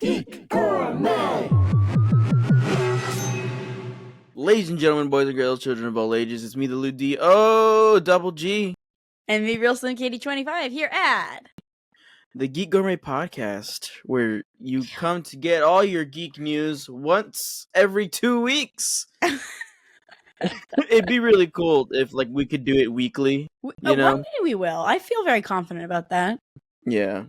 Geek Gourmet! Ladies and gentlemen, boys and girls, children of all ages, it's me, the Lou D. Oh, double G. And me, Real Slim Katie 25, here at the Geek Gourmet podcast, where you come to get all your geek news once every 2 weeks. It'd be really cool if we could do it weekly. You know? One day we will. I feel very confident about that. Yeah.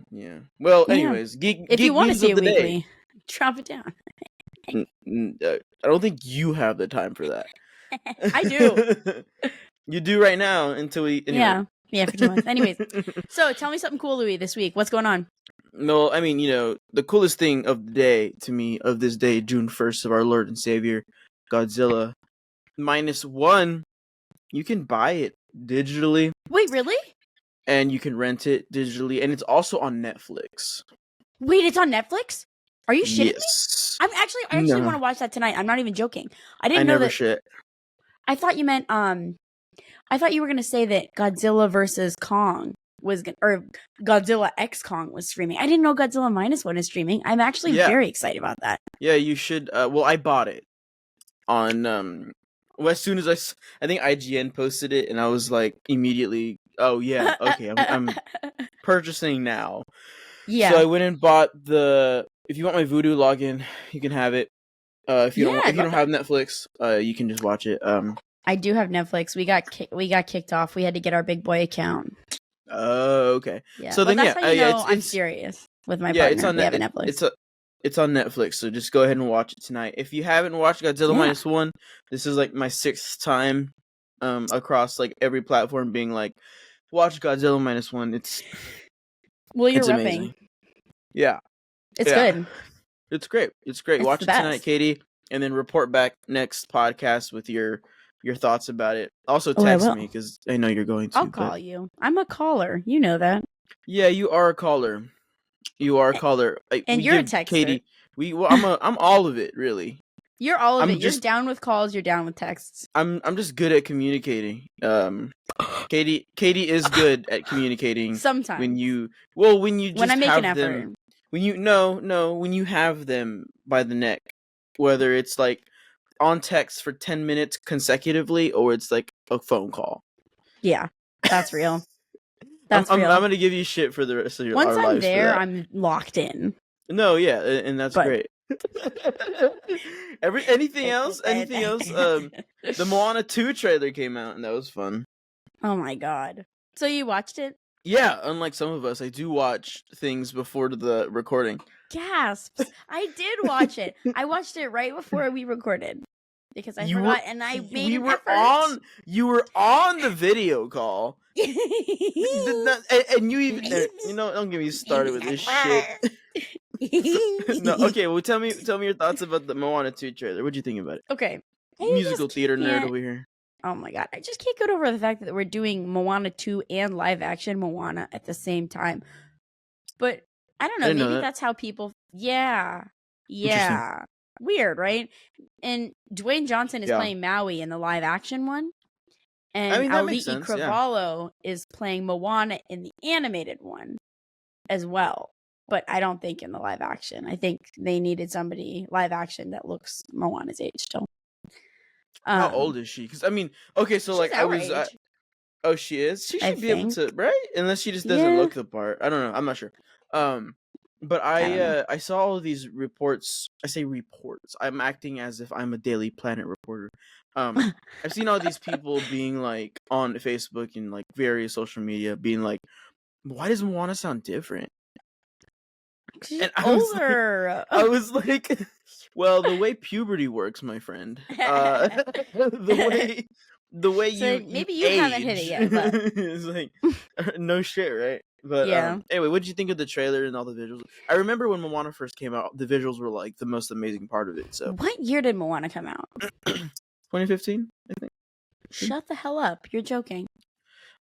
Well, anyways, geek. If you want to see it weekly, day. drop it down. I don't think you have the time for that. I do. You do right now until we. Anyway. Yeah, for 2 months. Anyways, so tell me something cool, Louis, this week. What's going on? No, I mean, the coolest thing of the day to me, of this day, June 1st, of our Lord and Savior, Godzilla -1, you can buy it digitally. Wait, really? And you can rent it digitally, and it's also on Netflix. Wait, it's on Netflix? Are you shitting Yes. me? I actually want to watch that tonight. I'm not even joking. I didn't know never that. Shit. I thought you meant I thought you were gonna say that Godzilla versus Kong or Godzilla X Kong was streaming. I didn't know Godzilla -1 is streaming. I'm actually very excited about that. Yeah, you should. Well, I bought it on Well, as soon as I think IGN posted it, and I was like immediately, oh yeah, okay, I'm purchasing now. Yeah. So I went and bought the. If you want my Vudu login, you can have it. If you don't have Netflix, you can just watch it. I do have Netflix. We got kicked off. We had to get our big boy account. Oh, okay. Yeah. So then, that's how you know I'm it's serious with my partner. It's on we have a Netflix. It's on Netflix, so just go ahead and watch it tonight. If you haven't watched Godzilla -1, this is like my 6th time across like every platform being like, watch Godzilla -1. You're repping. Amazing. Yeah. It's good. It's great. Watch it tonight, Katie, and then report back next podcast with your thoughts about it. Also text me, because I know you're going to. I'll call you. I'm a caller. You know that. Yeah, you are a caller. And you're a texter. Katie, I'm all of it, really. You're all of it. You're down with calls. You're down with texts. I'm just good at communicating. Katie is good at communicating. Sometimes when I make an effort. When you have them by the neck, whether it's like on text for 10 minutes consecutively, or it's like a phone call. Yeah, that's real. I'm gonna give you shit for the rest of your life. Once I'm there, I'm locked in. No, yeah, and that's great. Anything else? The Moana 2 trailer came out, and that was fun. Oh my god! So you watched it? Yeah, unlike some of us, I do watch things before the recording. Gasps! I did watch it. I watched it right before we recorded because I forgot, and I made an effort. You were on the video call. And you even don't get me started with this shit. No, okay. Well, tell me your thoughts about the Moana 2 trailer. What'd you think about it? Okay, musical theater nerd over here. Oh my god, I just can't get over the fact that we're doing Moana 2 and live action Moana at the same time. But I don't know, maybe that's how people. Yeah. Weird, right? And Dwayne Johnson is playing Maui in the live action one. And Aliki Cravalho is playing Moana in the animated one as well. But I don't think in the live action. I think they needed somebody live action that looks Moana's age still. How old is she? Because so like oh, she is. She should be able to, right? Unless she just doesn't look the part. I don't know. I'm not sure. But I saw all of these reports. I say reports. I'm acting as if I'm a Daily Planet reporter. I've seen all these people being like on Facebook and like various social media being like, why does Moana sound different? She's older. I was like, well, the way puberty works, my friend. The way so maybe you haven't hit it yet. But... it's like no shit, right? But anyway, what did you think of the trailer and all the visuals? I remember when Moana first came out, the visuals were like the most amazing part of it. So, what year did Moana come out? 2015, I think. Shut the hell up! You're joking.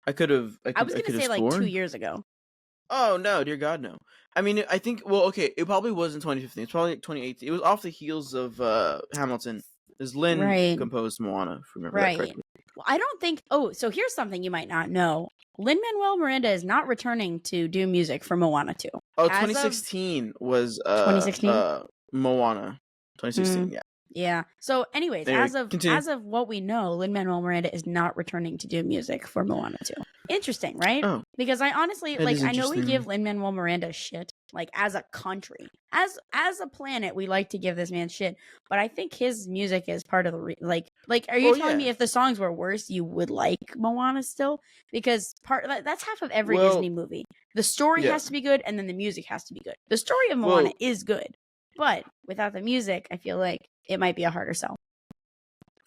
I was gonna say like 2 years ago. Oh no, dear God, no. I mean, I think. Well, okay, it probably wasn't 2015. It's probably 2018. It was off the heels of Hamilton. As Lynn composed Moana, if I remember that correctly. Well, I don't think. Oh, so here's something you might not know. Lin-Manuel Miranda is not returning to do music for Moana 2. Oh, 2016 was 2016? Moana. 2016, yeah. Yeah. So, anyways, anyway, as of what we know, Lin-Manuel Miranda is not returning to do music for Moana 2. Interesting, right? Oh. Because I honestly I know we give Lin-Manuel Miranda shit, like as a country, as a planet, we like to give this man shit. But I think his music is part of the are you telling me if the songs were worse, you would like Moana still? Because that's half of every Disney movie. The story has to be good, and then the music has to be good. The story of Moana is good, but without the music, I feel like it might be a harder sell.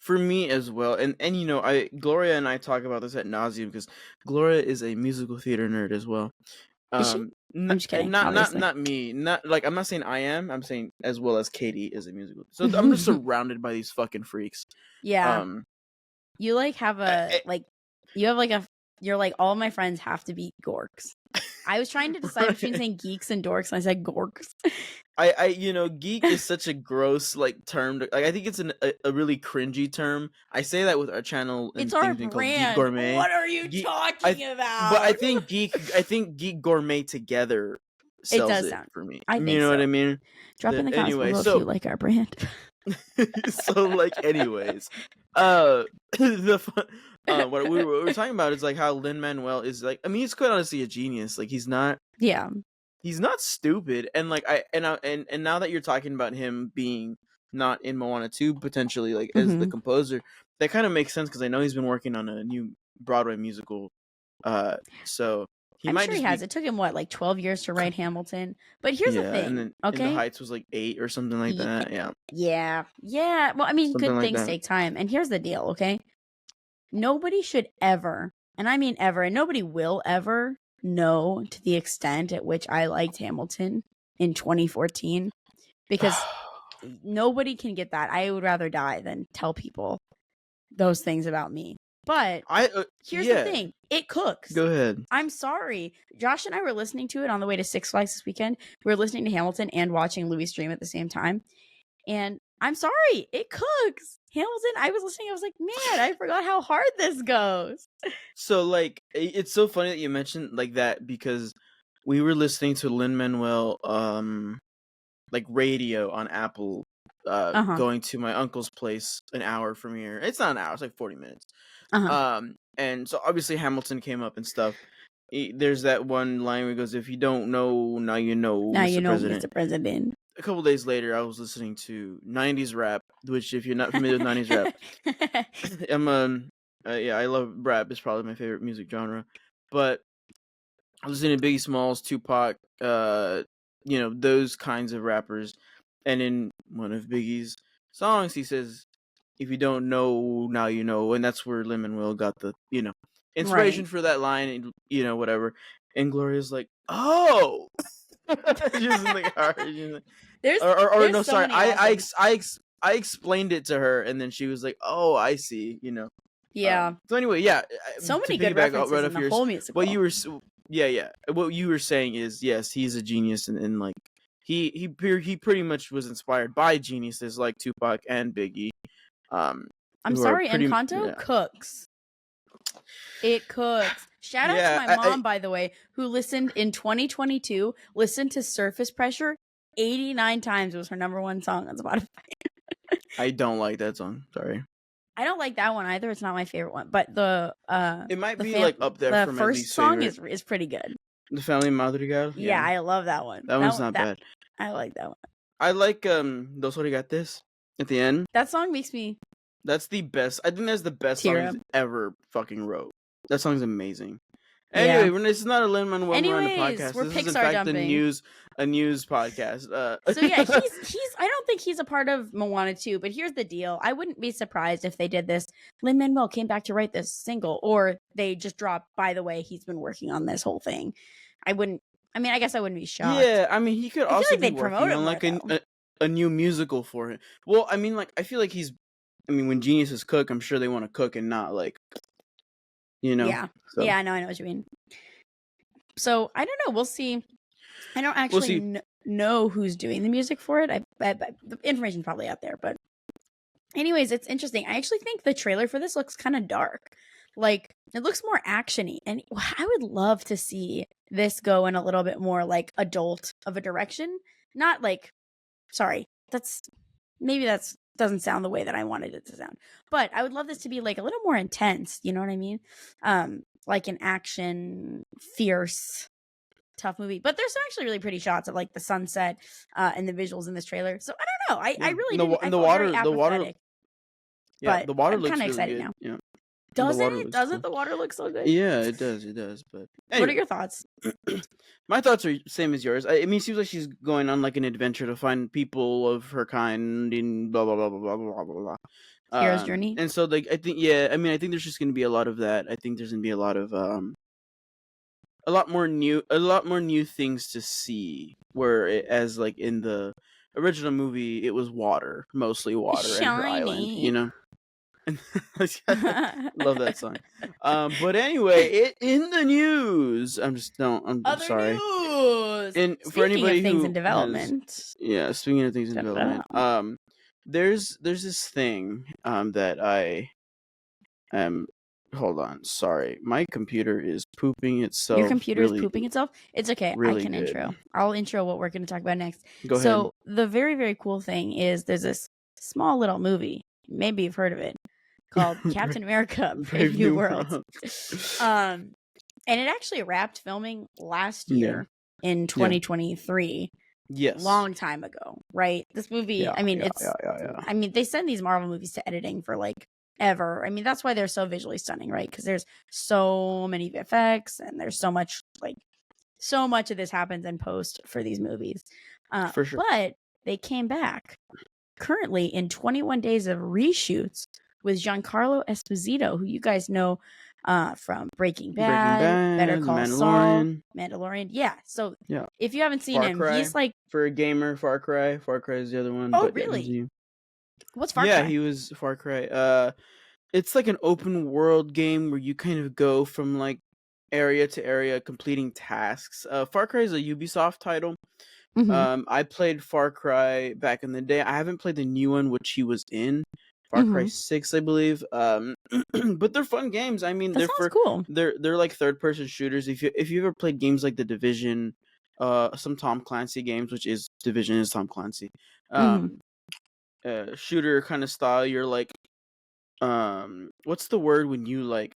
For me as well, and Gloria and I talk about this at nauseum because Gloria is a musical theater nerd as well. Is she? I'm just kidding. Not me. Not like I'm not saying I am. I'm saying as well as Katie is a musical. So I'm just surrounded by these fucking freaks. Yeah. You have you're like all my friends have to be gorks. I was trying to decide between saying geeks and dorks, and I said gorks. Geek is such a gross term. I think it's a really cringy term. I say that with our channel. It's our brand. Geek Gourmet. What are you talking about? But I think Geek Gourmet together sells it sound for me. I think you know what I mean? Drop in the comments below if you like our brand. So anyways, what we were talking about is how Lin-Manuel is he's quite honestly a genius. He's not stupid, and and now that you're talking about him being not in Moana 2 potentially as the composer, that kind of makes sense because I know he's been working on a new Broadway musical. So I'm sure he has. It took him 12 years to write Hamilton. But here's the thing, and then In the Heights was 8 or something like that. Yeah. Well, I mean, something good things take time. And here's the deal, okay? Nobody should ever, and I mean ever, and nobody will ever know to the extent at which I liked Hamilton in 2014, because nobody can get that. I would rather die than tell people those things about me. But here's the thing. It cooks. Go ahead. I'm sorry. Josh and I were listening to it on the way to Six Flags this weekend. We were listening to Hamilton and watching Louis stream at the same time. And I'm sorry. It cooks. Hamilton, I was listening. I was like, man, I forgot how hard this goes. So, it's so funny that you mentioned that because we were listening to Lin-Manuel, radio on Apple, going to my uncle's place an hour from here. It's not an hour. It's 40 minutes. And so obviously Hamilton came up and stuff. There's that one line where he goes, "If you don't know, now you know, now Mr. you know, President." Mr. President. A couple days later, I was listening to 90s rap, which if you're not familiar with 90s rap, I love rap. It's probably my favorite music genre. But I was listening to Biggie Smalls, Tupac, those kinds of rappers. And in one of Biggie's songs, he says, "If you don't know, now you know," and that's where Lin-Manuel got the inspiration for that line, and whatever. And Gloria's like, "Oh." She was in the car. I explained it to her, and then she was like, "Oh, I see." Yeah. So anyway, so many good references in the whole musical. What you were, what you were saying is, yes, he's a genius, and he pretty much was inspired by geniuses like Tupac and Biggie. I'm sorry, Encanto cooks. It cooks. Shout out to my mom, by the way, who listened in 2022, listened to Surface Pressure 89 times. It was her #1 song on Spotify. I don't like that song. Sorry. I don't like that one either. It's not my favorite one, but it might be up there. The first song is pretty good. The Family Madrigal. Yeah, I love that one. That one's not bad. I like that one. I like Dos Origates at the end. That song makes me. That's the best. I think that's the best song he's ever fucking wrote. That song's amazing. Anyway, this is not a Lin-Manuel Miranda podcast. We're this Pixar is in fact dumping. a news podcast. So yeah, he's. I don't think he's a part of Moana 2, but here's the deal. I wouldn't be surprised if they did this. Lin-Manuel came back to write this single, or they just dropped, by the way, he's been working on this whole thing. I guess I wouldn't be shocked. Yeah, he could also be working on a new musical for him. Well, I feel like he's. When geniuses cook, I'm sure they want to cook and not Yeah. So. Yeah, I know what you mean. So I don't know. We'll see. I don't actually know who's doing the music for it. The information's probably out there, but anyways, it's interesting. I actually think the trailer for this looks kind of dark. like it looks more actiony, and I would love to see this go in a little bit more like adult of a direction. Not like, sorry, that's doesn't sound the way that I wanted it to sound, but I would love this to be like a little more intense. You know what I mean? Like an action, fierce, tough movie. But there's some actually really pretty shots of like the sunset and the visuals in this trailer. So I don't know. I really didn't. I felt very apathetic. Yeah, but the water I'm looks kind of really excited good. now. Yeah. Doesn't it? Doesn't the water look so good? Yeah, it does. It does. But anyway. What are your thoughts? My thoughts are same as yours. I mean, it seems like she's going on like an adventure to find people of her kind and blah blah blah blah blah blah blah blah. Hero's journey. And so, like, I think, yeah, I mean, I think there's just going to be a lot of that. I think there's going to be a lot of a lot more new things to see. Whereas, like in the original movie, it was water, mostly water, and her island. You know. Love that song. But anyway, in the news, I'm Other sorry. News. And Speaking for anybody of things who in development, speaking of things in development, there's this thing that I am. Hold on, sorry, my computer is pooping itself. Your computer is pooping itself. It's okay. Really I can good. intro. I'll intro what we're going to talk about next. Go ahead. So the very, very cool thing is there's this small little movie. Maybe you've heard of it, called Captain America: Brave New World. And it actually wrapped filming last year in 2023. Yes, long time ago, right? This movie, I mean, I mean, they send these Marvel movies to editing for like ever. I mean, that's why they're so visually stunning, right? Because there's so many VFX and there's so much of this happens in post for these movies. For sure. But they came back currently in 21 days of reshoots with Giancarlo Esposito, who you guys know from Breaking Bad, Better Call Saul, Mandalorian. Yeah. So if you haven't seen him, he's like, for a gamer, Far Cry. Far Cry is the other one. Oh, really? What's Far Cry? Yeah, he was Far Cry. It's like an open world game where you kind of go from like area to area completing tasks. Far Cry is a Ubisoft title. Mm-hmm. I played Far Cry back in the day. I haven't played the new one, which he was in. Far Cry 6, I believe. But they're fun games. I mean, cool. They're like third person shooters. If you ever played games like The Division, some Tom Clancy games, which is Division is Tom Clancy. Shooter kind of style. You're like, what's the word when you like,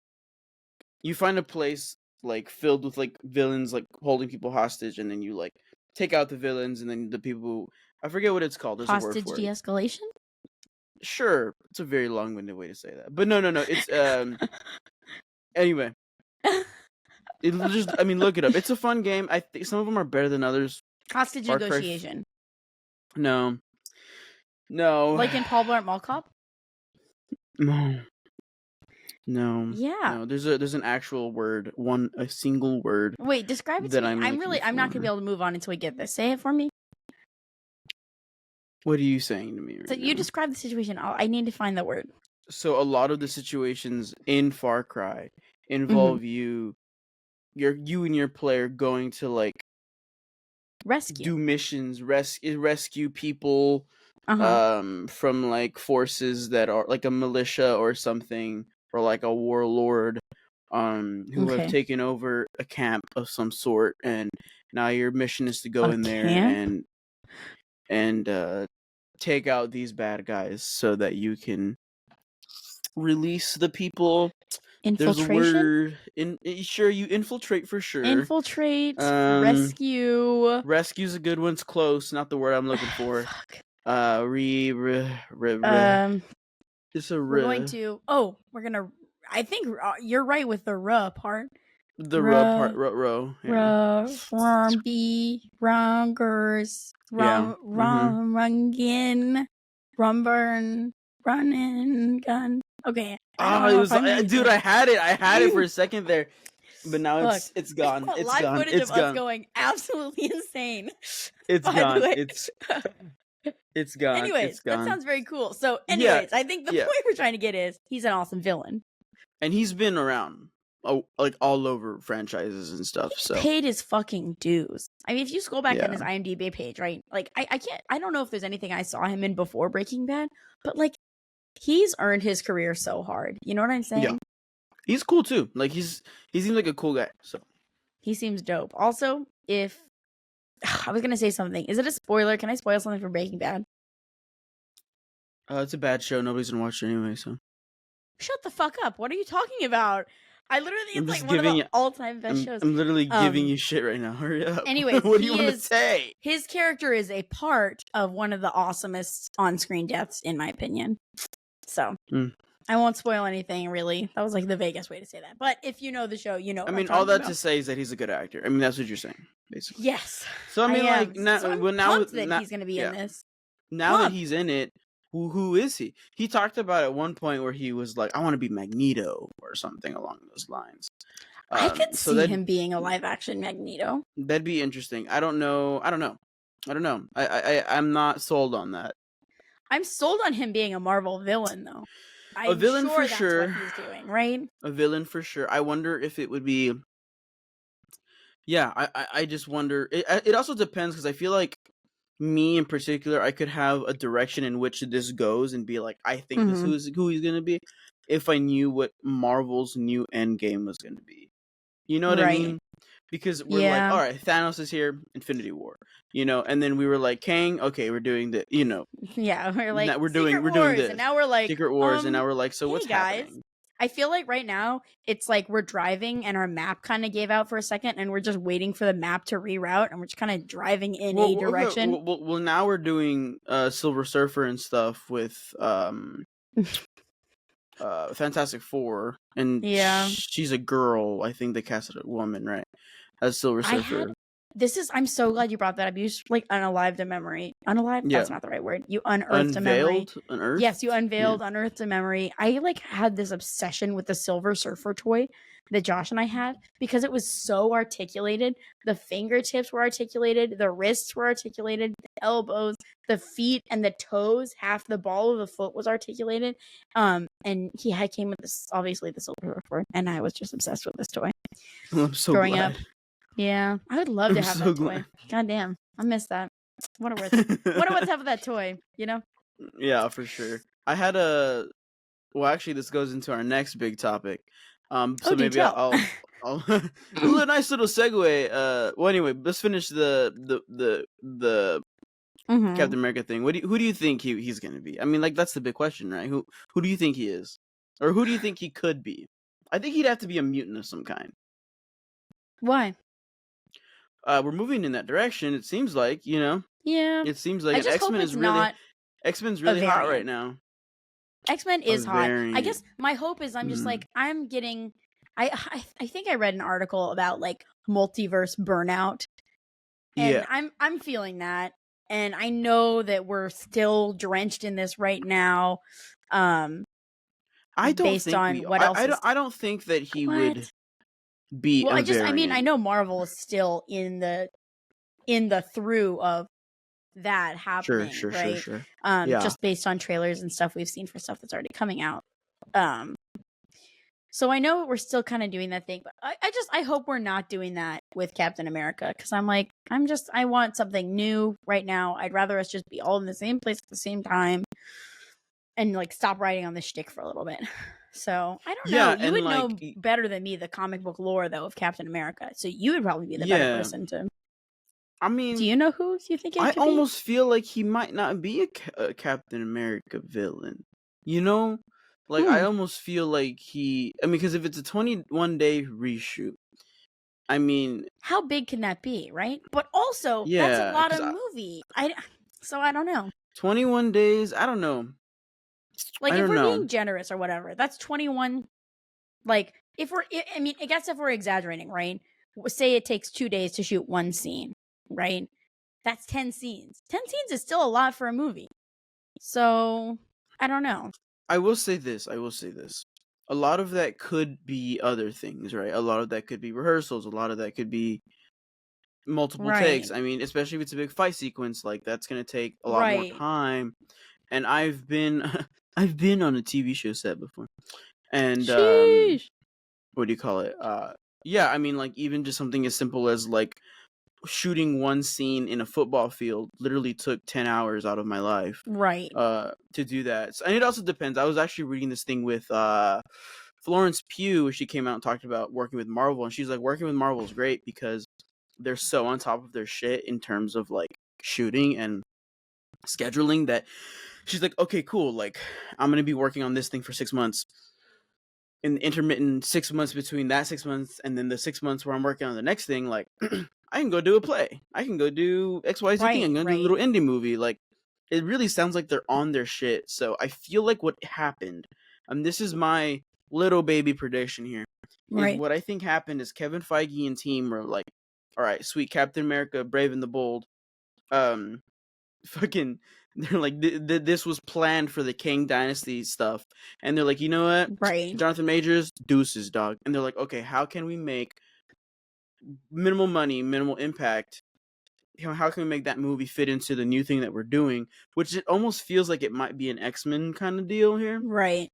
you find a place like filled with like villains like holding people hostage, and then you like take out the villains, and then the people, I forget what it's called. There's hostage a word for de-escalation. Sure, it's a very long-winded way to say that, but no, it's anyway. It'll just, I mean, look it up. It's a fun game. I think some of them are better than others. Hostage negotiation. No. Like in Paul Blart Mall Cop. No. Yeah. No, there's an actual word, a single word. Wait, describe it to me. I'm not gonna be able to move on until we get this. Say it for me. What are you saying to me right now? You describe the situation. I need to find the word. So a lot of the situations in Far Cry involve you and your player going to like do missions, rescue people from like forces that are like a militia or something, or like a warlord who have taken over a camp of some sort, and now your mission is to go in there and take out these bad guys so that you can release the people. Infiltration? Sure, you infiltrate for sure. Infiltrate, rescue. Rescue's a good one. It's close, not the word I'm looking for. It's a We're going to. We're gonna. I think you're right with the "r" part. The "r" part, row. Rumby, Rungers, Rungin, Rumburn, Running, Gun. Okay. Dude, I had it for a second there, but now it's gone. It's live gone. Footage It's of gone. Us going absolutely insane. It's gone. It's gone. Anyways, it's gone. That sounds very cool. So, anyways, I think the point we're trying to get is he's an awesome villain, and he's been around, like all over franchises and stuff. So paid his fucking dues. I mean, if you scroll back on his IMDb page, right? Like, I don't know if there's anything I saw him in before Breaking Bad, but like, he's earned his career so hard. You know what I'm saying? He's cool too. Like he seems like a cool guy. So he seems dope. Also, if I was gonna say something, is it a spoiler? Can I spoil something for Breaking Bad? It's a bad show. Nobody's gonna watch it anyway. So shut the fuck up. What are you talking about? I literally think it's like one of the all-time best shows. I'm literally giving you shit right now. Hurry up. Anyways, what do you want to say? His character is a part of one of the awesomest on-screen deaths, in my opinion. So I won't spoil anything, really. That was like the vaguest way to say that. But if you know the show, you know. I mean, all that to say is that he's a good actor. I mean, that's what you're saying, basically. Yes. So I mean, like now, so I'm now that he's going to be in this. Now that he's in it. Who is he? He talked about at one point where he was like, I want to be Magneto or something along those lines. I could see him being a live action Magneto. That'd be interesting. I don't know. I'm not sold on that. I'm sold on him being a Marvel villain, though. A villain for sure. That's what he's doing, right? A villain for sure. I wonder if it would be. Yeah, I just wonder. It also depends because I feel like me in particular, I could have a direction in which this goes and be like, I think this is who he's gonna be, if I knew what Marvel's new Endgame was gonna be. You know what I mean? Because we're like, all right, Thanos is here, Infinity War, and then we were like, Kang, okay, we're doing the, yeah, we're like, we're doing this, and now we're like Secret Wars, and now we're like, so what's happening? I feel like right now it's like we're driving and our map kind of gave out for a second and we're just waiting for the map to reroute and we're just kind of driving in a direction. Well, now we're doing Silver Surfer and stuff with Fantastic Four, and she's a girl. I think they casted a woman, right, as Silver Surfer. I'm so glad you brought that up. You just like unalived a memory. Unalived? Yeah. That's not the right word. You unearthed a memory. Unearthed? Yes, you unveiled, unearthed a memory. I like had this obsession with the Silver Surfer toy that Josh and I had because it was so articulated. The fingertips were articulated, the wrists were articulated, the elbows, the feet, and the toes. Half the ball of the foot was articulated. And he came with this, obviously the Silver Surfer, and I was just obsessed with this toy. I'm so growing up. Yeah, I would love to have that toy. God damn, I miss that. What a worth to have that toy, Yeah, for sure. I had actually, this goes into our next big topic. So maybe I'll a nice little segue. Well, anyway, let's finish the Captain America thing. Who do you think he's gonna be? I mean, like that's the big question, right? Who do you think he is, or who do you think he could be? I think he'd have to be a mutant of some kind. Why? We're moving in that direction. It seems like, Yeah. It seems like X-Men is really X-Men's really hot right now. X-Men is hot. I guess my hope is I'm just like I'm getting. I think I read an article about like multiverse burnout, and I'm feeling that, and I know that we're still drenched in this right now. I don't think that he would be. Well, I know Marvel is still in the through of that happening, right? Sure. Just based on trailers and stuff we've seen for stuff that's already coming out. So I know we're still kind of doing that thing, but I hope we're not doing that with Captain America, because I want something new right now. I'd rather us just be all in the same place at the same time and like stop writing on this shtick for a little bit. So I don't know. You would know better than me the comic book lore though of Captain America, so you would probably be the better person to. I mean, do you know who you think it could be? I almost feel like he might not be a Captain America villain. I almost feel like because if it's a 21-day reshoot, I mean, how big can that be, right? But also, that's a lot of movie. So I don't know. 21 days, I don't know. Like, if we're being generous or whatever, that's 21. Like, I guess if we're exaggerating, right? Say it takes 2 days to shoot one scene, right? That's 10 scenes. 10 scenes is still a lot for a movie. So, I don't know. I will say this. A lot of that could be other things, right? A lot of that could be rehearsals. A lot of that could be multiple takes. I mean, especially if it's a big fight sequence, like that's going to take a lot more time. And I've been on a TV show set before. And what do you call it? I mean, like even just something as simple as like shooting one scene in a football field literally took 10 hours out of my life, right? To do that. And it also depends. I was actually reading this thing with Florence Pugh, she came out and talked about working with Marvel, and she's like, working with Marvel is great because they're so on top of their shit in terms of like shooting and scheduling that she's like, okay, cool, like I'm gonna be working on this thing for 6 months. In the intermittent 6 months between that 6 months and then the 6 months where I'm working on the next thing, like I can go do a play. I can go do XYZ thing. I'm gonna do a little indie movie. Like it really sounds like they're on their shit. So I feel like what happened, this is my little baby prediction here. Is what I think happened is Kevin Feige and team were like, all right, sweet Captain America, Brave and the Bold. Fucking, they're like, this was planned for the Kang Dynasty stuff. And they're like, you know what? Jonathan Majors, deuces, dog. And they're like, okay, how can we make minimal money, minimal impact? How can we make that movie fit into the new thing that we're doing? Which it almost feels like it might be an X-Men kind of deal here. Right.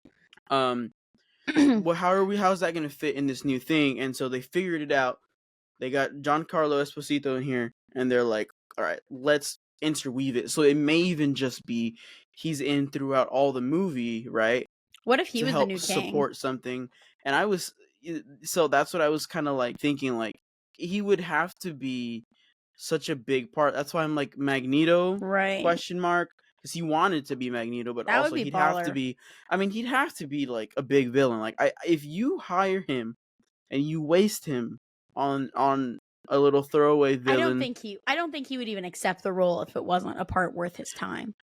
Well, how's that going to fit in this new thing? And so they figured it out. They got Giancarlo Esposito in here, and they're like, all right, let's interweave it. So it may even just be he's in throughout all the movie, right? What if he was the new Kang? Support something. And so that's what I was kind of like thinking, like he would have to be such a big part. That's why I'm like Magneto, question mark, because he wanted to be Magneto, but that also he'd have to be, he'd have to be like a big villain. Like if you hire him and you waste him on a little throwaway villain, I don't think he would even accept the role if it wasn't a part worth his time.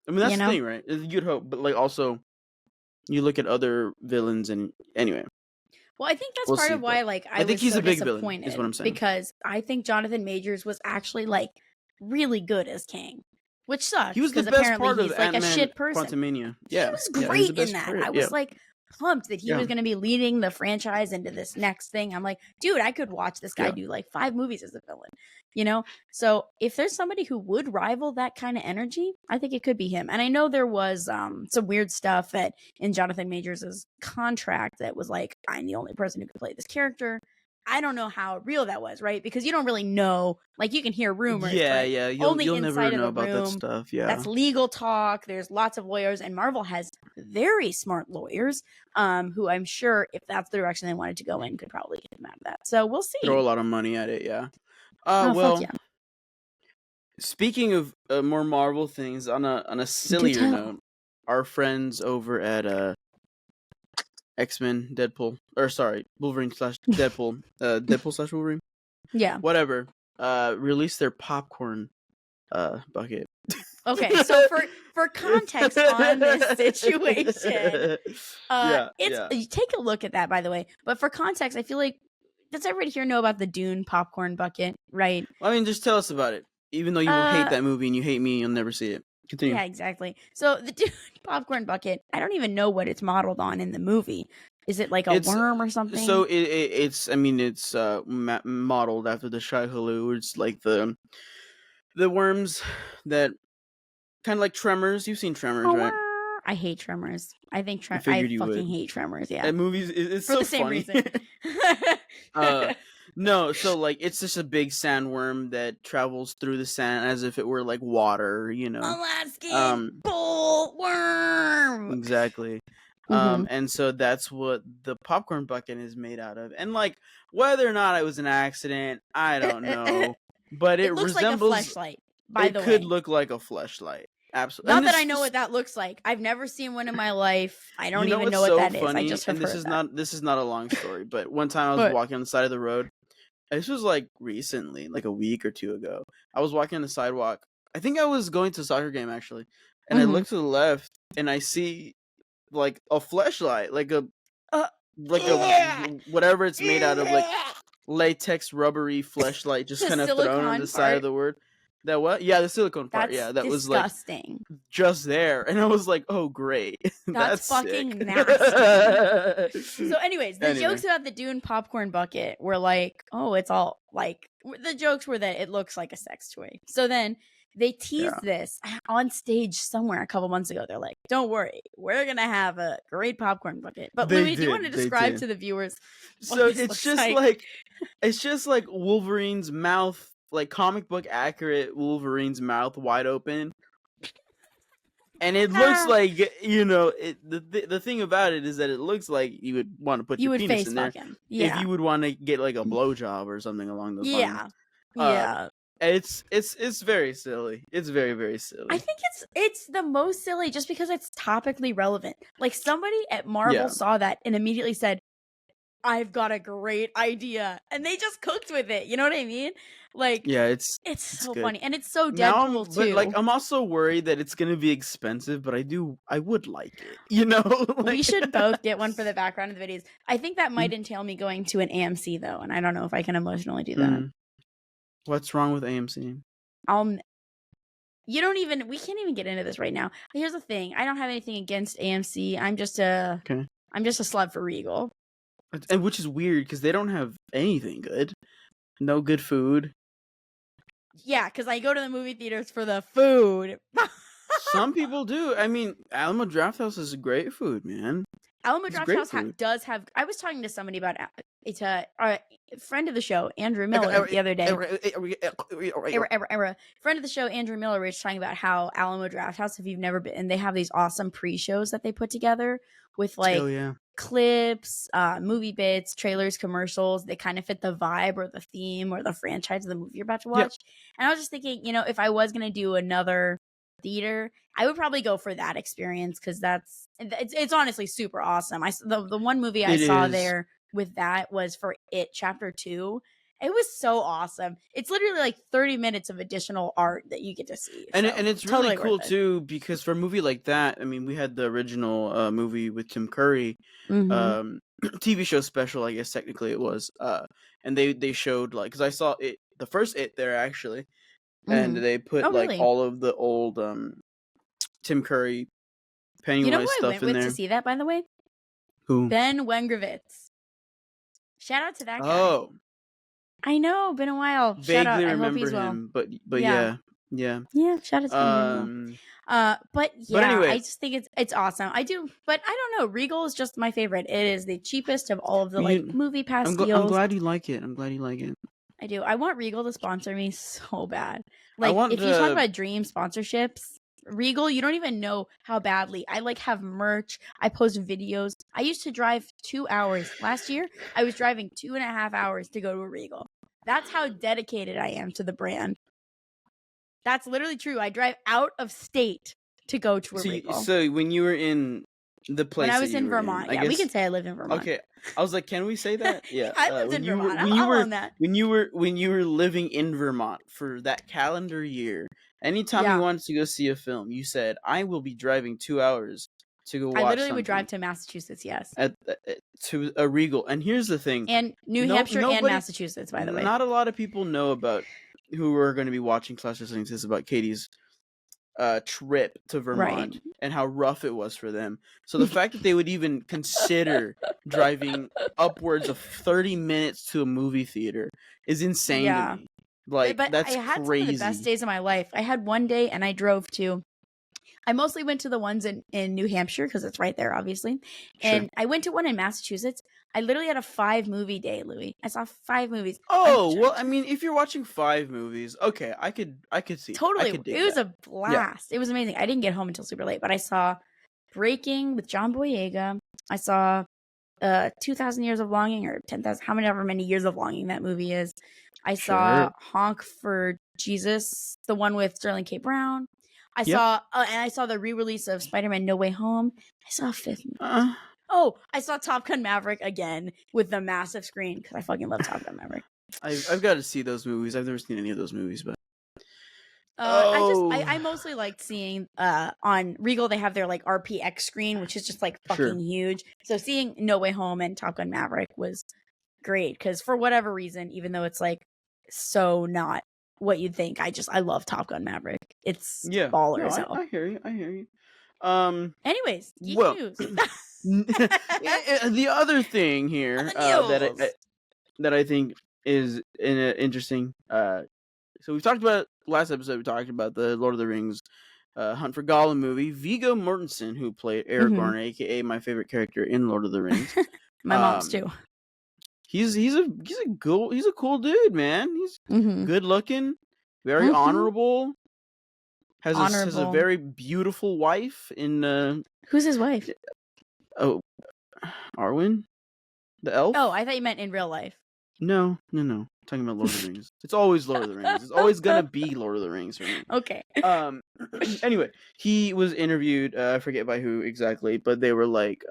That's the thing, right? You'd hope, but like also you look at other villains, and anyway. Well, I think that's part of why, like, I think he's a big villain, is what I'm saying. Because I think Jonathan Majors was actually like really good as Kang, which sucks. He was the best part of like a shit person. Quantumania. Yeah, he was great in that. I was like pumped that he was going to be leading the franchise into this next thing. I'm like, dude, I could watch this guy do like 5 movies as a villain, you know? So if there's somebody who would rival that kind of energy, I think it could be him. And I know there was some weird stuff that in Jonathan Majors' contract that was like, I'm the only person who could play this character. I don't know how real that was, right? Because you don't really know. Like, you can hear rumors. Yeah. You'll never know about that stuff. Yeah. That's legal talk. There's lots of lawyers. And Marvel has very smart lawyers who I'm sure, if that's the direction they wanted to go in, could probably get them out of that. So we'll see. Throw a lot of money at it, yeah. Speaking of more Marvel things, on a sillier note, our friends over at X-Men, Wolverine / Deadpool, Deadpool / Wolverine, whatever, released their popcorn bucket. Okay, so for context on this situation, you take a look at that, by the way. But for context, I feel like, does everybody here know about the Dune popcorn bucket, right? Just tell us about it. Even though you will hate that movie and you hate me, you'll never see it. Continue. Yeah, exactly. So the Dune popcorn bucket, I don't even know what it's modeled on in the movie. Is it like a worm or something? So it's modeled after the Shai-Hulud. It's like the worms that kind of like Tremors. You've seen Tremors, right? I hate Tremors. I think I fucking hate Tremors. Yeah, that movie is for so the same funny. reason. No, so like it's just a big sandworm that travels through the sand as if it were like water, you know. Alaskan bullworm. Exactly. And so that's what the popcorn bucket is made out of. And like whether or not it was an accident, I don't know. But it looks resembles like a fleshlight, by the way. It could look like a fleshlight. Absolutely. Not that I know what that looks like. I've never seen one in my life. I don't even know what that is. I just have heard this is not a long story, but one time I was walking on the side of the road. This was like recently, like a week or 2 ago. I was walking on the sidewalk. I think I was going to a soccer game actually. And I look to the left and I see like a fleshlight, like a whatever it's made out of, like latex rubbery fleshlight just kind of thrown on the side of the word. That what? Yeah, the silicone part. That's that disgusting. Was like just there, and I was like, "Oh, great, that's fucking nasty." So, anyways, the jokes about the Dune popcorn bucket were like, "Oh, it's all like." The jokes were that it looks like a sex toy. So then they teased this on stage somewhere a couple months ago. They're like, "Don't worry, we're gonna have a great popcorn bucket." But Louis, do you want to describe to the viewers? So it's just like Wolverine's mouth. Like comic book accurate Wolverine's mouth wide open. And it looks like, the thing about it is that it looks like you would want to put your penis in there if you would want to get like a blowjob or something along those lines. Yeah. It's very silly. It's very, very silly. I think it's the most silly just because it's topically relevant. Like somebody at Marvel saw that and immediately said, I've got a great idea, and they just cooked with it. You know what I mean? Like, it's so good. Funny, and it's so Deadpool too. But like, I'm also worried that it's gonna be expensive, but I would like it. You know, we should both get one for the background of the videos. I think that might entail me going to an AMC though, and I don't know if I can emotionally do that. What's wrong with AMC? We can't even get into this right now. Here's the thing: I don't have anything against AMC. I'm just a slut for Regal. And which is weird because they don't have anything good. No good food. Yeah, because I go to the movie theaters for the food. Some people do. I mean, Alamo Drafthouse is great food, man. Alamo Drafthouse does have. I was talking to somebody about it. A friend of the show, Andrew Miller, the other day. Friend of the show, Andrew Miller, was talking about how Alamo Drafthouse, if you've never been, and they have these awesome pre-shows that they put together with like clips, movie bits, trailers, commercials. They kind of fit the vibe or the theme or the franchise of the movie you're about to watch. And I was just thinking, if I was gonna do another theater, I would probably go for that experience because it's honestly super awesome. The one movie I saw there with that was for It Chapter 2. It was so awesome. It's literally like 30 minutes of additional art that you get to see. And it's totally really cool too, because for a movie like that, I mean, we had the original movie with Tim Curry, TV show special, I guess technically it was. And they showed like, because I saw it, the first It there actually, and they put all of the old Tim Curry Pennywise stuff in there. You know who I went with to see that, by the way? Who? Ben Wengervitz. Shout out to that guy. Oh. I know, been a while. Vaguely shout out. remember I hope he's him, well. but yeah. Shout out to him. But anyway, I just think it's awesome. I do, but I don't know. Regal is just my favorite. It is the cheapest of all of the movie pass deals. I'm glad you like it. I do. I want Regal to sponsor me so bad. Like if you talk about dream sponsorships, Regal, you don't even know how badly. I have merch. I post videos. I used to drive 2 hours. Last year, I was driving 2.5 hours to go to a Regal. That's how dedicated I am to the brand. That's literally true. I drive out of state to go to a Regal. So when you were in the place, when I was in Vermont, we can say I live in Vermont. Okay, I was like, can we say that? Yeah, I lived in Vermont. I'm on that. When you were living in Vermont for that calendar year, anytime you wanted to go see a film, you said, "I will be driving 2 hours to go watch." I literally would drive to Massachusetts. Yes, to a Regal. And here's the thing: and New Hampshire and Massachusetts. By the way, not a lot of people know about who are going to be watching Clash listening to this about Katie's trip to Vermont and how rough it was for them. So the fact that they would even consider driving upwards of 30 minutes to a movie theater is insane to me. Like, but that's I had crazy. Some of the best days of my life. I had one day and I drove to. I mostly went to the ones in New Hampshire because it's right there, obviously. And I went to one in Massachusetts. I literally had a 5-movie day, Louis. I saw 5 movies. Oh, well, I mean, if you're watching 5 movies, okay, I could see. Totally. It was a blast. Yeah. It was amazing. I didn't get home until super late, but I saw Breaking with John Boyega. I saw 2,000 Years of Longing, or 10,000, however many years of longing that movie is. I saw Honk for Jesus, the one with Sterling K. Brown. I saw the re-release of Spider-Man No Way Home. I saw a 5th movie. I saw Top Gun Maverick again with the massive screen because I fucking love Top Gun Maverick. I've got to see those movies. I've never seen any of those movies, but I mostly liked seeing on Regal. They have their like RPX screen, which is just like fucking huge. So seeing No Way Home and Top Gun Maverick was great because for whatever reason, even though it's like so not what you'd think, I love Top Gun Maverick. It's baller as hell. I hear you. Anyways, geek news. The other thing here that I think is interesting. So we've talked about last episode. We talked about the Lord of the Rings Hunt for Gollum movie. Viggo Mortensen, who played Aragorn, aka my favorite character in Lord of the Rings. My mom's too. He's a cool dude, man. He's good looking, very honorable, has a very beautiful wife in. Who's his wife? Oh, Arwen, the elf. Oh, I thought you meant in real life. No. Talking about Lord of the Rings. It's always Lord of the Rings. It's always gonna be Lord of the Rings for me. Okay. Anyway, he was interviewed. I forget by who exactly, but they were like,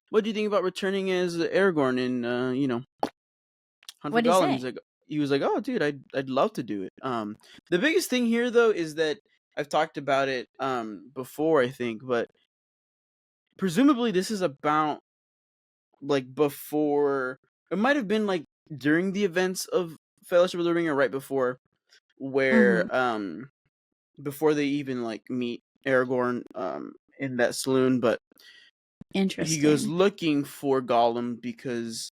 "What do you think about returning as Aragorn in, Hunt for Gollum?" He was like, "Oh, dude, I'd love to do it." The biggest thing here though is that I've talked about it before, I think, but presumably this is about like before. It might have been like during the events of Fellowship of the Ring or right before, where before they even like meet Aragorn in that saloon, but interesting. he goes looking for Gollum because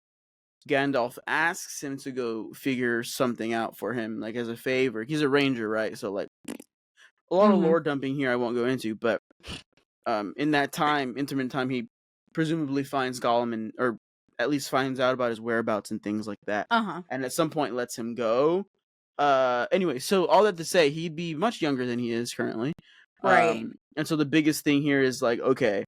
Gandalf asks him to go figure something out for him, like as a favor. He's a ranger, right? So like a lot of lore dumping here I won't go into, but in that time, intermittent time, he presumably finds Gollum or at least finds out about his whereabouts and things like that. And at some point lets him go. Anyway, so all that to say, he'd be much younger than he is currently. Right. And so the biggest thing here is like, okay,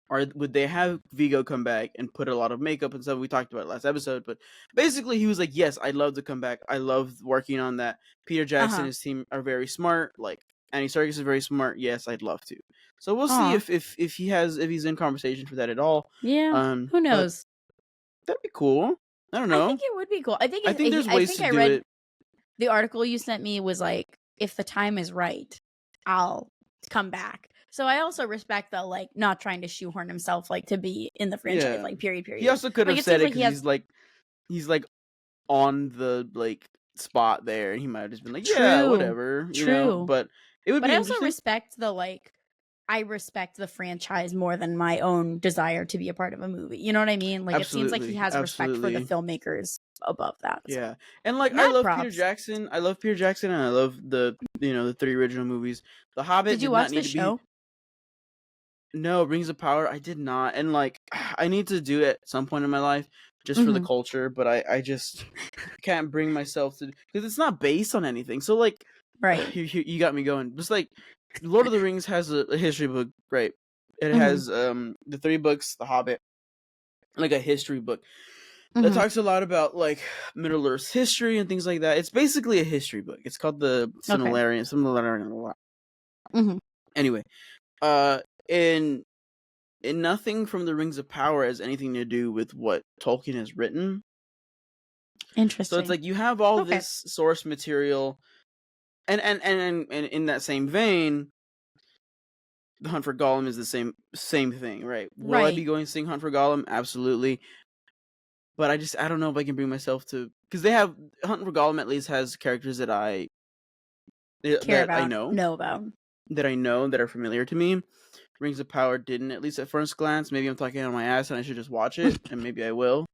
would they have Viggo come back and put a lot of makeup and stuff? We talked about it last episode, but basically he was like, yes, I'd love to come back. I love working on that. Peter Jackson and his team are very smart. Like Andy Serkis is very smart. Yes, I'd love to. So we'll see if he's in conversation for that at all. Yeah. Who knows? That'd be cool. I don't know. I think it would be cool. I think there's ways to do it. The article you sent me was like, if the time is right, I'll come back. So I also respect the like not trying to shoehorn himself like to be in the franchise like period. He also could have said it because he's like on the like spot there, and he might have just been like, yeah, whatever. You know? But it would. But I also respect the like. I respect the franchise more than my own desire to be a part of a movie. You know what I mean? Like it seems like he has respect for the filmmakers above that. Yeah, and like I love Peter Jackson. I love Peter Jackson, and I love the the 3 original movies. The Hobbit. Did you watch the show? No, Rings of Power. I did not, and like I need to do it at some point in my life just for the culture. But I just can't bring myself to because it's not based on anything. So like, right? You got me going. Just like. Lord of the Rings has a history book, right? It has the 3 books, The Hobbit, like a history book that talks a lot about like Middle Earth's history and things like that. It's basically a history book. It's called the Silmarillion. Anyway, in nothing from the Rings of Power has anything to do with what Tolkien has written. Interesting. So it's like you have all this source material. And in that same vein, the Hunt for Gollum is the same thing, right? Will I be going to sing Hunt for Gollum? Absolutely. But I don't know if I can bring myself to because they have Hunt for Gollum at least has characters that I know about that are familiar to me. Rings of Power didn't, at least at first glance. Maybe I'm talking on my ass and I should just watch it, and maybe I will.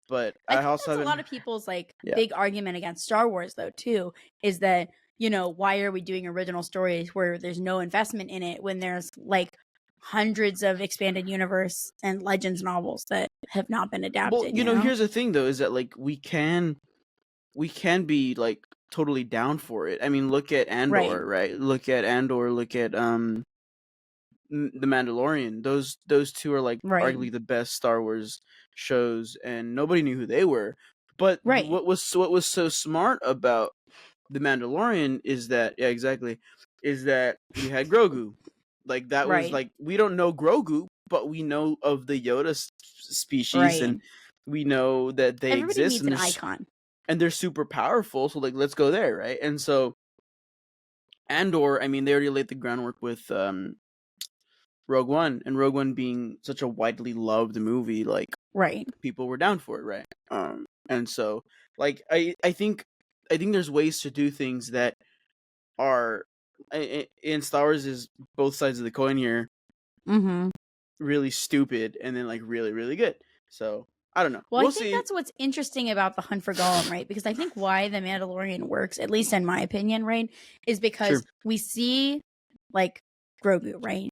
But I also that's a lot of people's like big argument against Star Wars though too is that. Why are we doing original stories where there's no investment in it when there's like hundreds of expanded universe and legends novels that have not been adapted? Well, you know, here's the thing though, is that like we can be like totally down for it. I mean, look at Andor, right? Look at Andor, look at The Mandalorian. Those 2 are like arguably the best Star Wars shows, and nobody knew who they were. But what was so smart about The Mandalorian is that is that we had Grogu, like that was like we don't know Grogu, but we know of the Yoda species, and we know that they exist. Needs an icon, and they're super powerful. So like, let's go there, right? And so Andor, I mean, they already laid the groundwork with Rogue One, and Rogue One being such a widely loved movie, like people were down for it, right? And so like I think there's ways to do things that are in Star Wars is both sides of the coin here. Really stupid and then like really, really good. So I don't know. Well, I think that's what's interesting about the Hunt for Gollum, right? Because I think why the Mandalorian works, at least in my opinion, right, is because we see like Grogu, right?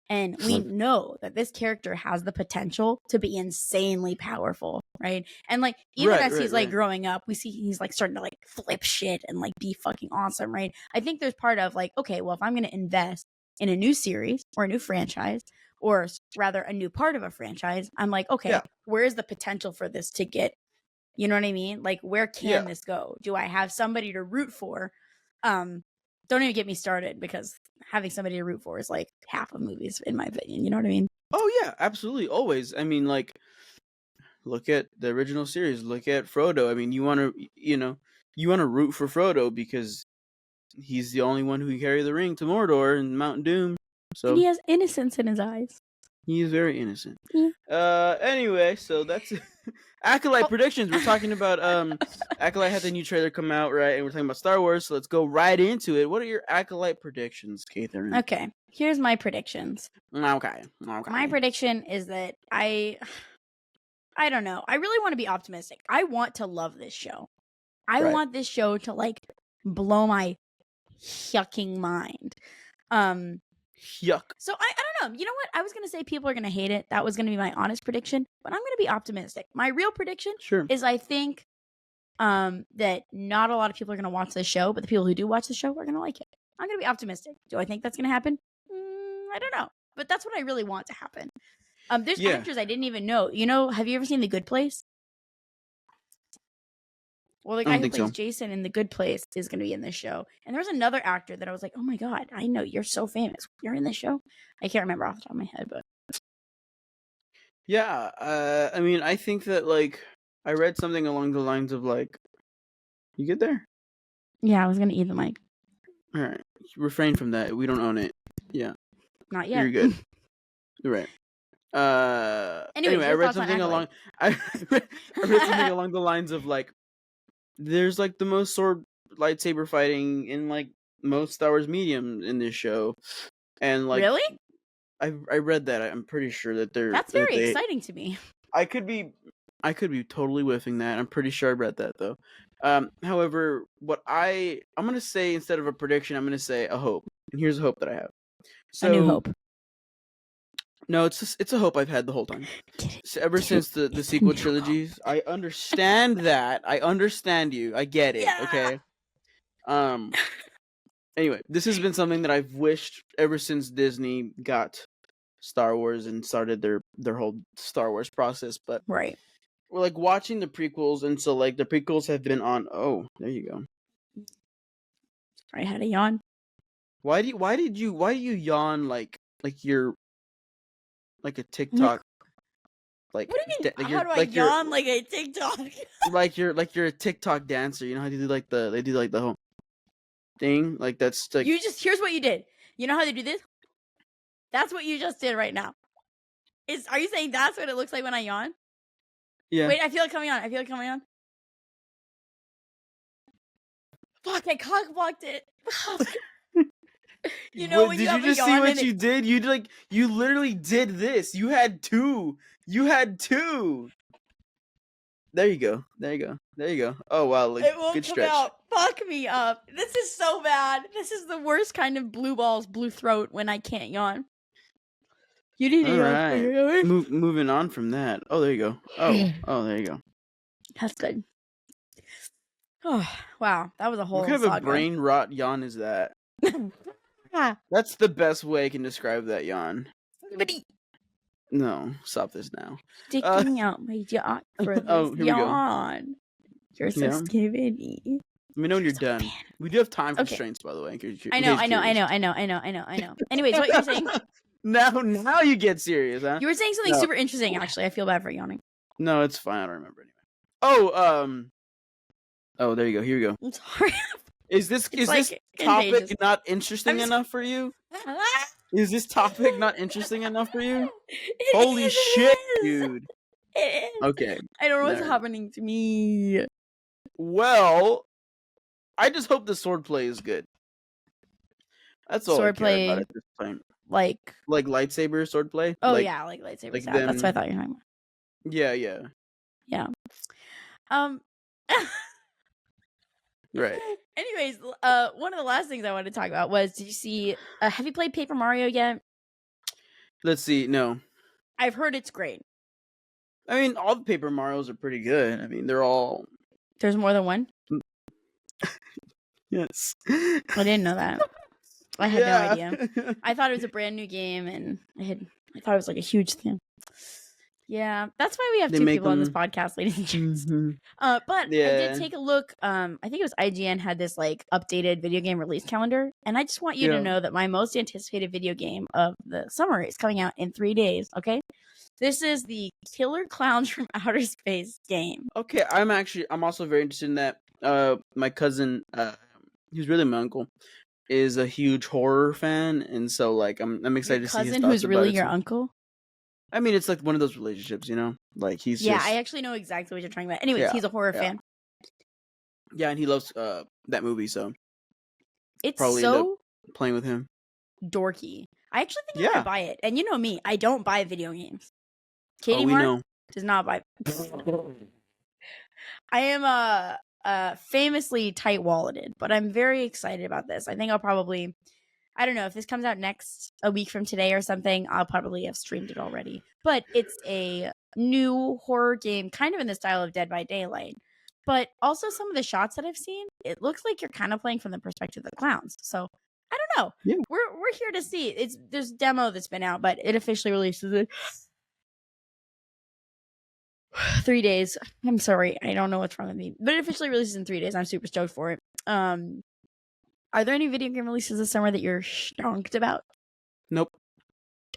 And we know that this character has the potential to be insanely powerful. right? And like even as he's like growing up, we see he's like starting to like flip shit and like be fucking awesome, right? I think there's part of like, okay, well, if I'm gonna invest in a new series or a new franchise, or rather a new part of a franchise, I'm like, okay, where is the potential for this to get? You know what I mean? Like, where can this go? Do I have somebody to root for? Don't even get me started, because having somebody to root for is like half of movies, in my opinion. You know what I mean? Oh yeah, absolutely, always. I mean, like, look at the original series. Look at Frodo. I mean, you want to root for Frodo because he's the only one who can carry the ring to Mordor and Mount Doom. So and he has innocence in his eyes. He is very innocent. Yeah. Anyway, so that's Acolyte predictions. We're talking about Acolyte had the new trailer come out, right? And we're talking about Star Wars, so let's go right into it. What are your Acolyte predictions, Catherine? Okay, here's my predictions. Okay. My prediction is that I don't know. I really want to be optimistic. I want to love this show. I want this show to like blow my yucking mind. Yuck. So I don't know. You know what? I was going to say people are going to hate it. That was going to be my honest prediction, but I'm going to be optimistic. My real prediction is I think that not a lot of people are going to watch this show, but the people who do watch the show are going to like it. I'm going to be optimistic. Do I think that's going to happen? I don't know, but that's what I really want to happen. There's actors I didn't even know. You know, have you ever seen The Good Place? Well, the guy who plays Jason in The Good Place is going to be in this show. And there was another actor that I was like, oh my God, I know, you're so famous. You're in this show? I can't remember off the top of my head, but. Yeah, I mean, I think that, like, I read something along the lines of, like, you get there? Yeah, I was going to eat the mic. All right. Refrain from that. We don't own it. Yeah. Not yet. You're good. You're right. Anyway, I read something along the lines of, like, there's like the most sword lightsaber fighting in like most Star Wars medium in this show, and like really, I read that. I'm pretty sure that that's very exciting to me. I could be totally whiffing that. I'm pretty sure I read that though. However, what I'm gonna say instead of a prediction, I'm gonna say a hope, and here's a hope that I have. So, a new hope. No, it's a hope I've had the whole time. So ever since the sequel trilogies. I understand that. I understand you. I get it. Yeah. Okay. Anyway, this has been something that I've wished ever since Disney got Star Wars and started their whole Star Wars process. But we're like watching the prequels, and so like the prequels have been on. Oh, there you go. I had a yawn. Why do you yawn like you're like a TikTok? Like, what do you mean? How do I yawn like a TikTok? like you're a TikTok dancer. You know how they do like the whole thing. Like that's like here's what you did. You know how they do this? That's what you just did right now. Are you saying that's what it looks like when I yawn? Yeah. Wait, I feel it coming on. Fuck! I cock blocked it. You know when did you just see what you did? You literally did this. You had two. There you go. Oh wow, like, it won't good come stretch. Out. Fuck me up. This is so bad. This is the worst kind of blue throat when I can't yawn. You need to yawn. Right. Moving on from that. Oh, there you go. Oh, there you go. That's good. Oh wow, that was a whole. What kind of a brain rot yawn is that? That's the best way I can describe that yawn. No, stop this now. Sticking out my yawn for this yawn. You're so skinny. Let me know when you're done. We do have time constraints, by the way. I know. Anyways, what you're saying? Now you get serious, huh? You were saying something super interesting. Actually, I feel bad for yawning. No, it's fine. I don't remember anyway. Oh, there you go. Here we go. I'm sorry. Is this topic not interesting enough for you? Is this topic not interesting enough for you? Holy shit, dude. It is. Okay. I don't know what's happening to me. Well, I just hope the swordplay is good. That's all I care about at this point. Like lightsaber swordplay? Oh, yeah, like lightsaber. Like that's what I thought you were talking about. Yeah. Right. Anyways, one of the last things I wanted to talk about was, did you see, have you played Paper Mario yet? Let's see. No. I've heard it's great. I mean, all the Paper Marios are pretty good. I mean, they're all. There's more than one? Yes. I didn't know that. I had no idea. I thought it was a brand new game, and I thought it was like a huge thing. Yeah, that's why we have two people on this podcast, ladies and gents. But I did take a look. I think it was IGN had this like updated video game release calendar, and I just want you to know that my most anticipated video game of the summer is coming out in 3 days. Okay, this is the Killer Clowns from Outer Space game. Okay, I'm also very interested in that. My cousin, who's really my uncle, is a huge horror fan, and so like I'm excited to see his thoughts who's really your uncle. I mean, it's like one of those relationships, you know? Like, he's just... I actually know exactly what you're talking about. Anyways, he's a horror fan. Yeah, and he loves that movie, so... It's probably so... playing with him. Dorky. I actually think I'm gonna buy it. And you know me, I don't buy video games. Katie know. Does not buy... I am famously tight-walleted, but I'm very excited about this. I think I'll probably... I don't know if this comes out a week from today or something. I'll probably have streamed it already. But it's a new horror game, kind of in the style of Dead by Daylight. But also some of the shots that I've seen, it looks like you're kind of playing from the perspective of the clowns. So I don't know. Yeah. We're here to see. There's a demo that's been out, but it officially releases it 3 days. I'm sorry, I don't know what's wrong with me, but it officially releases in 3 days. I'm super stoked for it. Are there any video game releases this summer that you're stoked about? Nope.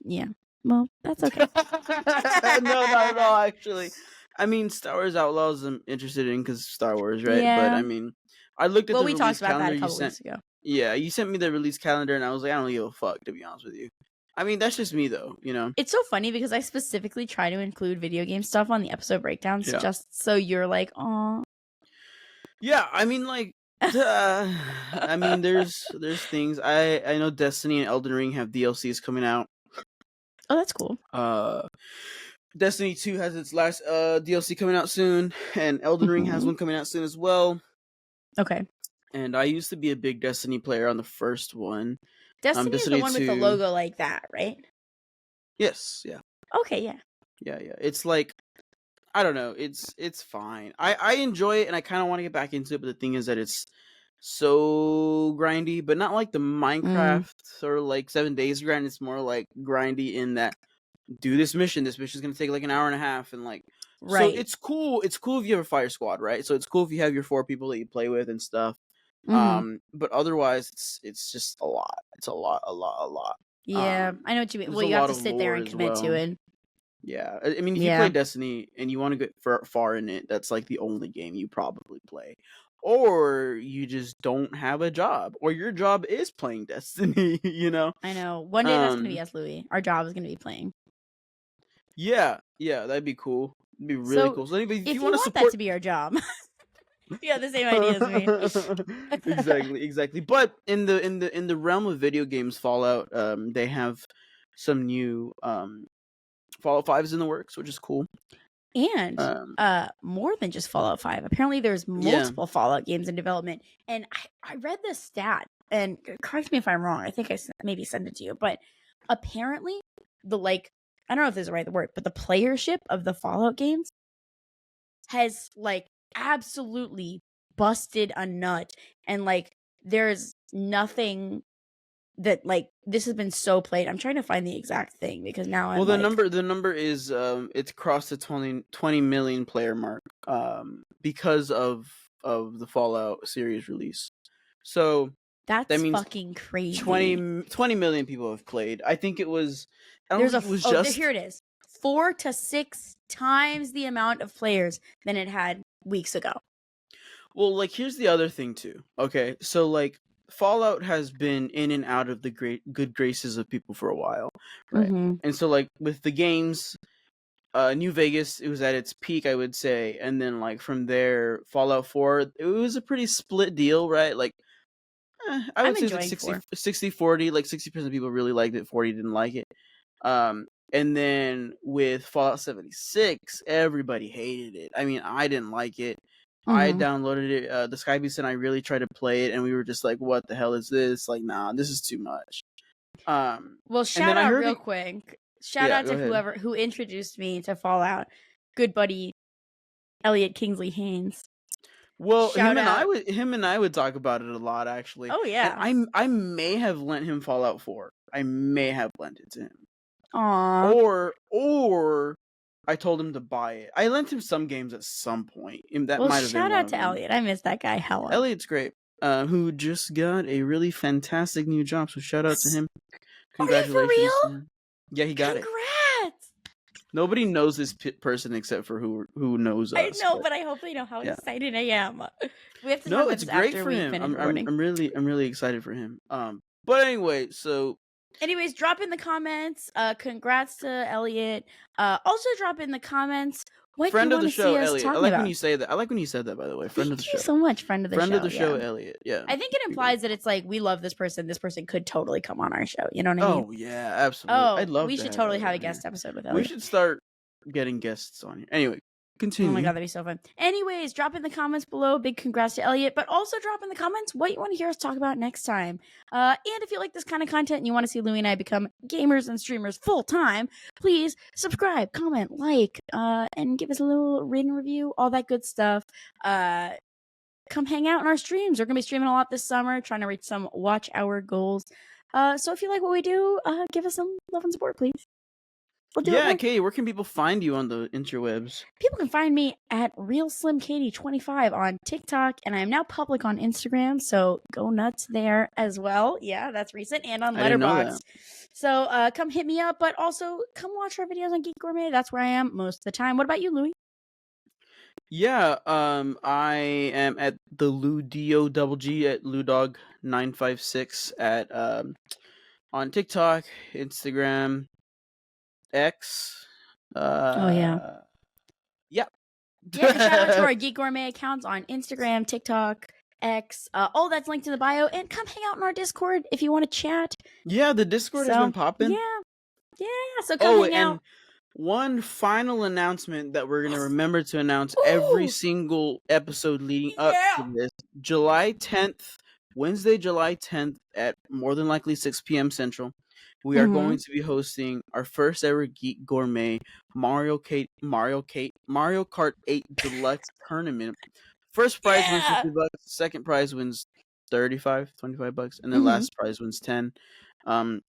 Yeah. Well, that's okay. No, not at all, actually. I mean, Star Wars Outlaws I'm interested in because Star Wars, right? Yeah. But I mean, I looked at the release calendar. Well, we talked about that a couple weeks ago. Yeah, you sent me the release calendar and I was like, I don't give a fuck, to be honest with you. I mean, that's just me, though, you know? It's so funny because I specifically try to include video game stuff on the episode breakdowns just so you're like, aw. Yeah, I mean, like, I mean, there's things. I know Destiny and Elden Ring have DLCs coming out. Oh, that's cool. Destiny 2 has its last DLC coming out soon, and Elden Ring has one coming out soon as well. Okay. And I used to be a big Destiny player on the first one. Destiny is the one 2... with the logo like that, right? Yes, yeah. Okay, yeah. Yeah. It's like, I don't know. It's fine. I enjoy it, and I kind of want to get back into it. But the thing is that it's so grindy, but not like the Minecraft or like 7 Days grind. It's more like grindy in that do this mission. This mission's gonna take like an hour and a half, and like so it's cool. It's cool if you have a fire squad, right? So it's cool if you have your 4 people that you play with and stuff. But otherwise, it's just a lot. It's a lot. Yeah, I know what you mean. Well, you have to sit there and commit to it. Yeah, I mean, if you play Destiny and you want to get far in it, that's like the only game you probably play. Or you just don't have a job, or your job is playing Destiny, you know? I know. One day that's going to be us, Louis. Our job is going to be playing. Yeah, that'd be cool. It'd be really cool. So anyway, if you want support... that to be our job, you have the same idea as me. Exactly. But in the realm of video games, Fallout, they have some new Fallout 5 is in the works, which is cool. And more than just Fallout 5. Apparently there's multiple Fallout games in development. And I read this stat, and correct me if I'm wrong. I think I maybe sent it to you. But apparently I don't know if this is the right word, but the playership of the Fallout games has like absolutely busted a nut. And like there's nothing that like this has been so played. I'm trying to find the exact thing because now the number is it's crossed the 20 million player mark because of the Fallout series release. So that means fucking crazy. 20 million people have played. I think it was here it is. 4 to 6 times the amount of players than it had weeks ago. Well, like here's the other thing too. Okay, so like Fallout has been in and out of the good graces of people for a while, right? And so like with the games, New Vegas, it was at its peak, I would say, and then like from there, Fallout 4, it was a pretty split deal, right? Like I would say it's like 60-40, like 60% of people really liked it, 40 didn't like it. And then with Fallout 76, everybody hated it. I mean, I didn't like it. I downloaded it. The Skybeast and I really tried to play it, and we were just like, "What the hell is this? Like, nah, this is too much." Well, shout out real quick. Shout out to whoever who introduced me to Fallout. good buddy Elliot Kingsley Haynes. Well, him and I would talk about it a lot, actually. Oh yeah. And I may have lent him Fallout 4. I may have lent it to him. Aww. Or I told him to buy it. I lent him some games at some point. That might have been shout out to Elliot. I miss that guy hella. Elliot's great. Who just got a really fantastic new job. So shout out to him. Congratulations. For real? Yeah, he got it. Congrats. Nobody knows this person except for who knows us. I know, but I hope they know how excited I am. We have to No, it's great for him. I'm really excited for him. But anyway, anyways, drop in the comments. Congrats to Elliot. Also drop in the comments what friend you of the show, Elliot. I like about. when you say that. I like when you said that, by the way. Friend of the show. Thank you so much, friend of the show. Friend of the show, Elliot. Yeah. I think it implies that it's like we love this person. This person could totally come on our show. You know what I mean? Oh yeah, absolutely. I'd love. We should totally have a guest episode with Elliot. We should start getting guests on here. Anyway, continue. Oh my god, that'd be so fun. Anyways, drop in the comments below. Big congrats to Elliot, but also drop in the comments what you want to hear us talk about next time. And if you like this kind of content and you want to see Louie and I become gamers and streamers full time, please subscribe, comment, like, and give us a little rating review, all that good stuff. Come hang out in our streams. We're gonna be streaming a lot this summer, trying to reach some watch hour goals. So if you like what we do, give us some love and support, please. Yeah, Katie, where can people find you on the interwebs? People can find me at RealSlimKatie25 on TikTok, and I am now public on Instagram, so go nuts there as well. Yeah, that's recent, and on Letterboxd. So come hit me up, but also come watch our videos on Geek Gourmet. That's where I am most of the time. What about you, Louie? Yeah, I am at the LouDOGG at LouDog956 at on TikTok, Instagram, X. Yeah. Yeah, shout out to our Geek Gourmet accounts on Instagram, TikTok, X. All that's linked in the bio. And come hang out in our Discord if you want to chat. Yeah, the Discord has been popping. Yeah. So come hang out. One final announcement that we're gonna remember to announce every single episode leading up to this: July 10th, Wednesday, July 10th at more than likely 6 p.m. Central. We are going to be hosting our first ever Geek Gourmet Mario Kart 8 Deluxe Tournament. First prize wins $50, second prize wins $25 and then last prize wins $10.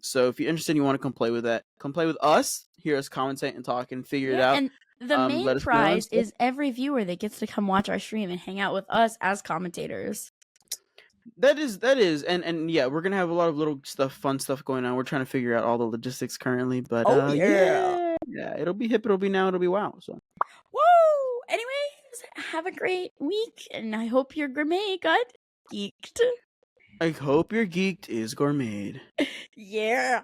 So if you're interested and you want to come play with that, come play with us, hear us commentate and talk and figure it out. And the main prize is every viewer that gets to come watch our stream and hang out with us as commentators. That is, and yeah, we're gonna have a lot of little fun stuff going on. We're trying to figure out all the logistics currently, but yeah, it'll be hip, it'll be now, it'll be wow. So, woo! Anyways, have a great week, and I hope your gourmet got geeked. I hope your geeked is gourmet. Yeah.